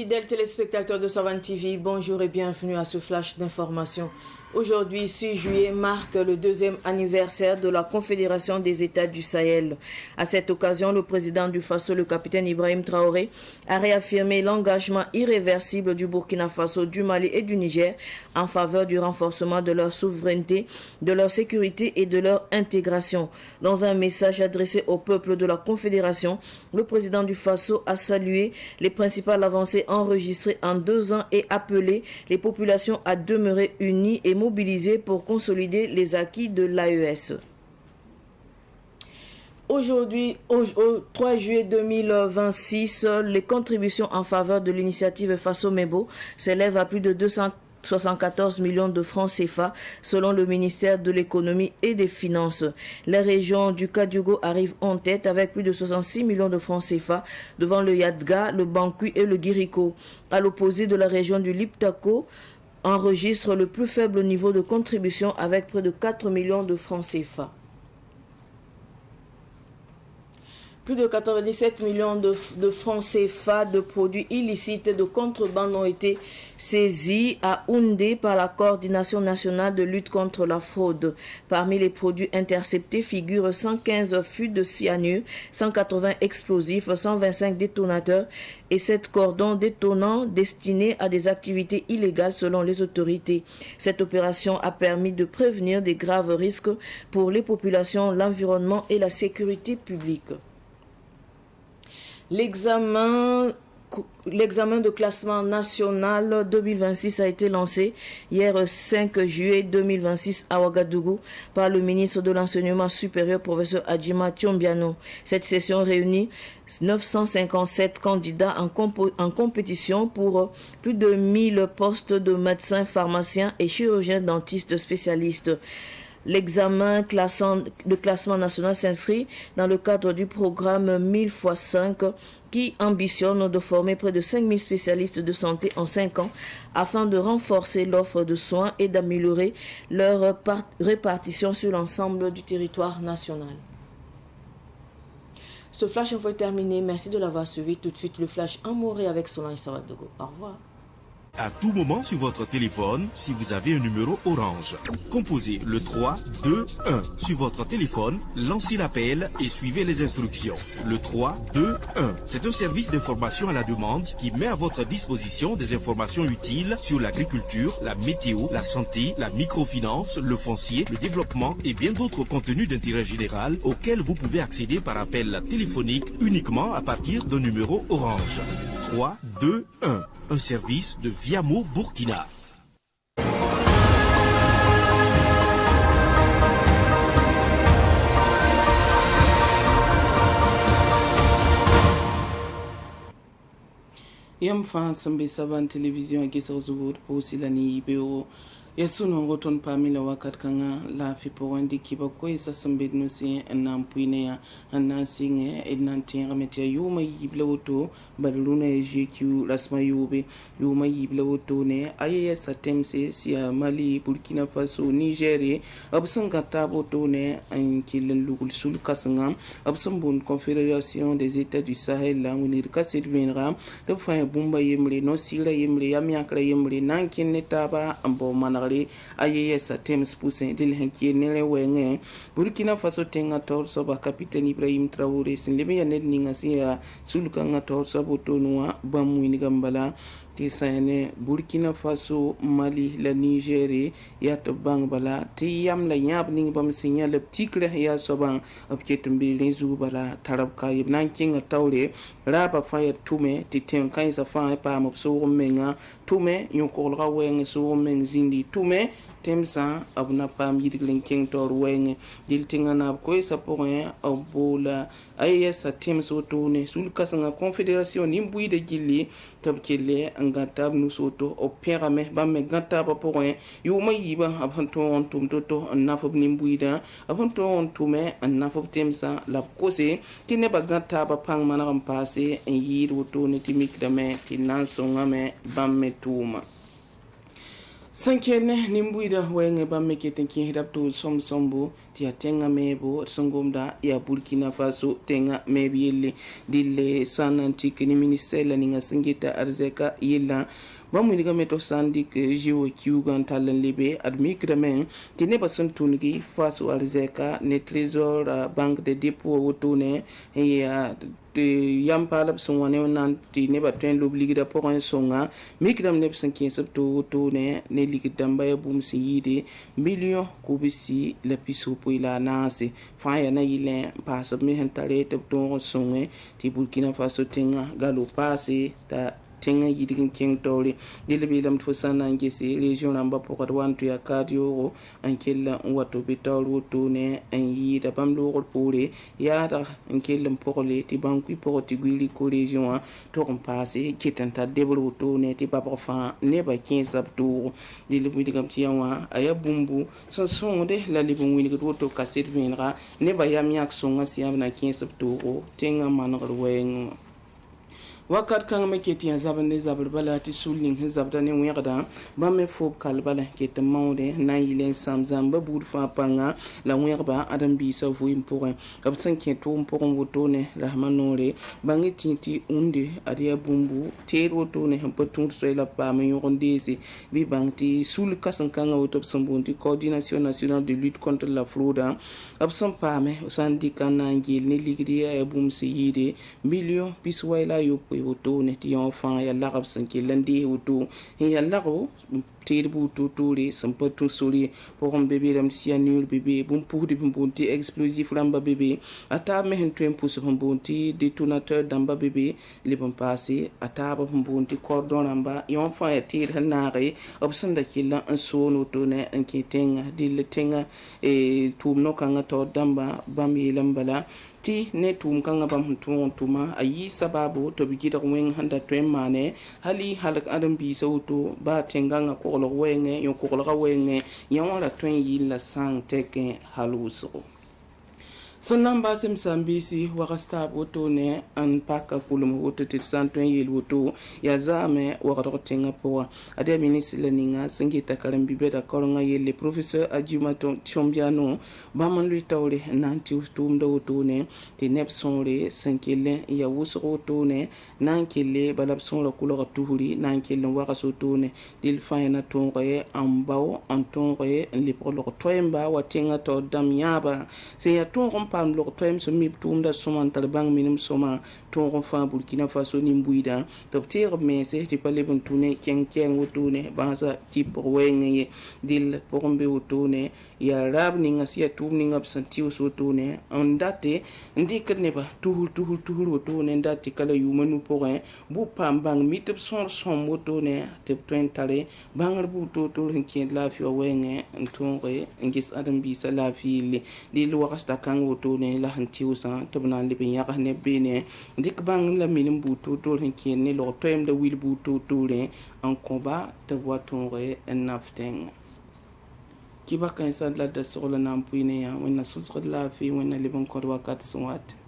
Fidèles téléspectateurs de Savane TV, bonjour et bienvenue à ce flash d'information. Aujourd'hui, 6 juillet, marque le 2e anniversaire de la Confédération des États du Sahel. À cette occasion, le président du Faso, le capitaine Ibrahim Traoré, a réaffirmé l'engagement irréversible du Burkina Faso, du Mali et du Niger en faveur du renforcement de leur souveraineté, de leur sécurité et de leur intégration. Dans un message adressé au peuple de la Confédération, le président du Faso a salué les principales avancées enregistrées en 2 ans et appelé les populations à demeurer unies et mobilisées pour consolider les acquis de l'AES. Aujourd'hui, au 3 juillet 2026, les contributions en faveur de l'initiative Faso-Mebo s'élèvent à plus de 274 millions de francs CFA selon le ministère de l'économie et des finances. Les régions du Kadiogo arrivent en tête avec plus de 66 millions de francs CFA devant le Yadga, le Bankui et le Guirico. À l'opposé de la région du Liptako, enregistre le plus faible niveau de contribution avec près de 4 millions de francs CFA. Plus de 97 millions de francs CFA de produits illicites de contrebande ont été saisis à Houndé par la Coordination nationale de lutte contre la fraude. Parmi les produits interceptés figurent 115 fûts de cyanure, 180 explosifs, 125 détonateurs et 7 cordons détonants destinés à des activités illégales selon les autorités. Cette opération a permis de prévenir des graves risques pour les populations, l'environnement et la sécurité publique. L'examen de classement national 2026 a été lancé hier 5 juillet 2026 à Ouagadougou par le ministre de l'Enseignement supérieur, professeur Adjima Tiombiano. Cette session réunit 957 candidats en compétition pour plus de 1000 postes de médecins, pharmaciens et chirurgiens dentistes spécialistes. L'examen de classement national s'inscrit dans le cadre du programme 1000 x 5 qui ambitionne de former près de 5000 spécialistes de santé en 5 ans afin de renforcer l'offre de soins et d'améliorer leur répartition sur l'ensemble du territoire national. Ce flash info est terminé. Merci de l'avoir suivi. Tout de suite, le flash en Morée avec Solange Savadogo. Au revoir. À tout moment sur votre téléphone, si vous avez un numéro orange, composez le 3 2 1 sur votre téléphone, lancez l'appel et suivez les instructions. Le 3 2 1, c'est un service d'information à la demande qui met à votre disposition des informations utiles sur l'agriculture, la météo, la santé, la microfinance, le foncier, le développement et bien d'autres contenus d'intérêt général auxquels vous pouvez accéder par appel téléphonique uniquement à partir d'un numéro orange. 3 2 1, un service de Viamo Burkina. Yam fan sambe saban télévision ke sozugo po silani beo yasuno roton pamila wakat kanga la fi po wandi kiba ko isa sambe no si nan puine ya nan singe nan tinga metia yuma yibla woto badluna GQ rasma yube yuma yibla woto ne ayaya satemse sia Mali, Burkina Faso, Niger absan gata woto ne an kilen lugul sul kasanga absan bon confédération des États du Sahel la munir kasid venra de fa bumba yemre no sila yemre yamyakra yemre nan kinne taba ambo manare ayeye sa tems pousin dil henki nele wenge Burkina Faso tenga tor soba capitaine Ibrahim Traoré sin lebe ya ned ninga sia sulka nga tor sobo tonwa bamu ni gambala ti sayane Burkina Faso, Mali, la Niger ya to bang bala ti yam la nyab ning bam sinya le tikre ya soban abketumbi lezu bala tarab kayib nan kinga tawle raba faya tume ti tem kan sa fa pa mo so menga tume yokol ga weng so men zindi tume temsa abuna pam yidglen king tor weng dil tingana ko sa point abola ayesa temso tone sul kasanga confédération nimbuy de gilli tabkele ngata nusoto opera me bamme gata ba point yuma yiba abanto on tumtoto nafob nimbuida abanto on tume nafob temsa la kose tine ba gata ba pang manam passé en yido tone timikdame tinansonga me bamme tuma Sankene nimbuida wenge bamme keten ki hidap to sombo ti atenga mebo sangomda ya Burkina Faso tenga mebi yelle dille sanantik ni ministère la ninga singita arzeka yella bamu ni gameto sandik jiwo kiugan talan libe admikramen ti ne basun tungi faso arzeka ne trésor banque de dépôt wotune ya yam palab sun wane nan ti ne batwen l'obligida pour un songa mikram ne sun kinsab to ne ligidam ba bum si yide million kubisi la piso po ila nase fa ya na yile pasab mi hentare to songe ti Burkina Faso tenga galo passe ta tenga yidigin king tori dile bilam to sana ngesi region amba pokat wantu ya cardio ankella wato bital woto ne en yida bam lo pore ya da ankella pokole ti banku pokoti gwili ko region to on passe kitanta debro woto ne ti baba fa ne ba 15 abto dile bidigam ti yawa aya bumbu son de la libon wini ko to kaset vinra ne ba yam yak songa siam na 15 abto tenga manor wen wakat kan me ke tiyan zaban ne zabal bala ti sulning zabda ne wiyada ba me fob kal bala ke te mawde na yilen samzam ba bud fa panga la wiyaba adam bi sa fu impore ab san ke to mpore woto ne rahmanore bangi tinti unde ariya bumbu ter woto ne hampa tun so la pa me yondesi bi bangti sul kasan kan woto sambunti coordination nationale de lutte contre la fraude ab san pa me sandika na ngil ne ligidi ay bum se yide million biswayla yo woto ne ti enfant ya larab san ke landi woto ya laro tirbu tuturi sampatu suri pour un bébé ram si anul bébé bum pour di bonti explosif ramba bébé ata me hen tempo so bonti détonateur damba bébé li bon passé ata ba bonti cordon ramba enfant ya tir hanare option da kila un sono to ne en kitenga dil tenga e tum no kanga to damba bami lambala ti ne tum kanga bam tuma ayi sababu to bigida wen handa twemane hali halak adam bi sauto ba tenganga ko lo wenge yo ko lo wenge yawala twen yilla sang teke haluso Sonamba sim sambisi wakasta woto ne an paka kulum woto tit santwen yel woto ya zame wakaro tenga poa ade ministre leninga singita karam bibeda koronga yelle professeur Adjuma Chombiano baman lui tawle nanti ustum do woto ne te nepsonre sankele ya wuso woto ne nankele balabson la couleur tuhuri nankele wakaso to ne dil fayna tonre ambaw antonre li polo toemba watenga to dam yaba se ya ton pam lo toem so mi tumda soman talbang minim soma ton fa Burkina Faso ni mbuida to tire me se ti pale bon tune ken wotune bansa tipo wenge dil pombe wotune ya rab ni ngasia tum ni absenti wotune ondate ndikat ne ba tuhul wotune ndati kala yumanu porin bu pam bang mitep son wotune te tale bangar bu to ken la fi wenge ntonre ngis adam bi sala fi dil wakasta kan wotune la hantiusa to bana libin ya ne bene dik bang la minim buto to ken ne lo toem de wil buto to le en combat de watonre en nafteng ki ba kan sa la de sur la nampuine ya wona susre la fi wona libin ko wakat swat